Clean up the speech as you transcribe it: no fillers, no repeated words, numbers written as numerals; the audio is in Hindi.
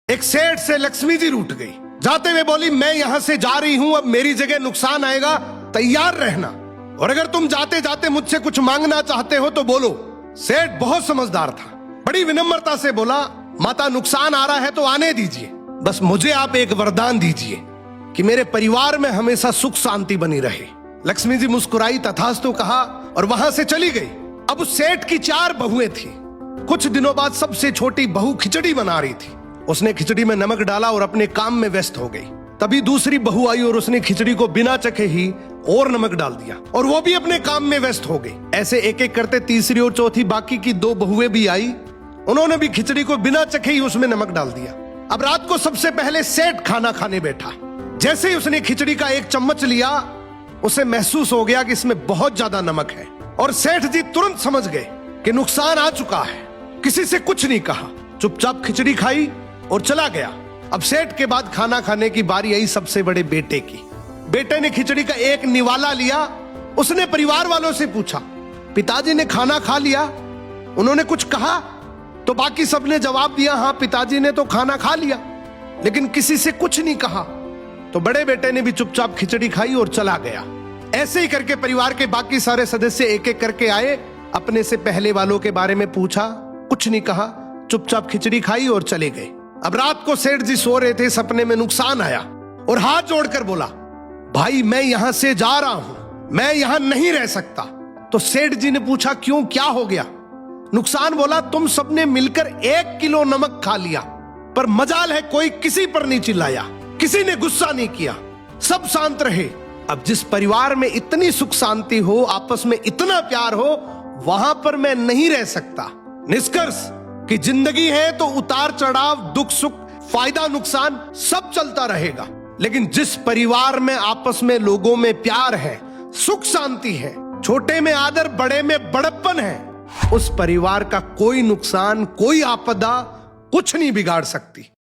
एक सेठ से लक्ष्मी जी रूठ गई। जाते हुए बोली, मैं यहां से जा रही हूं, अब मेरी जगह नुकसान आएगा, तैयार रहना, और अगर तुम जाते जाते मुझसे कुछ मांगना चाहते हो तो बोलो। सेठ बहुत समझदार था, बड़ी विनम्रता से बोला, माता नुकसान आ रहा है तो आने दीजिए, बस मुझे आप एक वरदान दीजिए कि मेरे परिवार में हमेशा सुख शांति बनी रहे। लक्ष्मी जी मुस्कुराई, तथास्तु कहा और वहां से चली गई। अब उस सेठ की 4 बहुएं थी। कुछ दिनों बाद सबसे छोटी बहू खिचड़ी बना रही थी। उसने खिचड़ी में नमक डाला और अपने काम में व्यस्त हो गई। तभी दूसरी बहू आई और उसने खिचड़ी को बिना चखे ही और नमक डाल दिया और वो भी अपने काम में व्यस्त हो गई। ऐसे एक एक करते तीसरी और चौथी बाकी की 2 बहुएं भी आई, उन्होंने भी खिचड़ी को बिना चखे ही उसमें नमक डाल दिया। अब रात को सबसे पहले सेठ खाना खाने बैठा। जैसे ही उसने खिचड़ी का 1 चम्मच लिया, उसे महसूस हो गया कि इसमें बहुत ज्यादा नमक है, और सेठ जी तुरंत समझ गए कि नुकसान आ चुका है। किसी से कुछ नहीं कहा, चुपचाप खिचड़ी खाई और चला गया। अब सेठ के बाद खाना खाने की बारी आई सबसे बड़े बेटे की। बेटे ने खिचड़ी का 1 निवाला लिया। उसने परिवार वालों से पूछा, पिताजी ने खाना खा लिया? उन्होंने कुछ कहा? तो बाकी सबने जवाब दिया, हाँ पिताजी ने तो खाना खा लिया, लेकिन किसी से कुछ नहीं कहा। तो बड़े बेटे ने भी चुपचाप खिचड़ी खाई और चला गया। ऐसे ही करके परिवार के बाकी सारे सदस्य एक एक करके आए, अपने से पहले वालों के बारे में पूछा, कुछ नहीं कहा, चुपचाप खिचड़ी खाई और चले गए। अब रात को सेठ जी सो रहे थे, सपने में नुकसान आया और हाथ जोड़कर बोला, भाई मैं यहां से जा रहा हूं, मैं यहां नहीं रह सकता। तो सेठ जी ने पूछा, क्यों, क्या हो गया? नुकसान बोला, तुम सबने मिलकर 1 किलो नमक खा लिया, पर मजाल है कोई किसी पर नहीं चिल्लाया, किसी ने गुस्सा नहीं किया, सब शांत रहे। अब जिस परिवार में इतनी सुख शांति हो, आपस में इतना प्यार हो, वहां पर मैं नहीं रह सकता। निष्कर्ष कि जिंदगी है तो उतार चढ़ाव, दुख सुख, फायदा नुकसान सब चलता रहेगा, लेकिन जिस परिवार में आपस में लोगों में प्यार है, सुख शांति है, छोटे में आदर, बड़े में बड़प्पन है, उस परिवार का कोई नुकसान, कोई आपदा कुछ नहीं बिगाड़ सकती।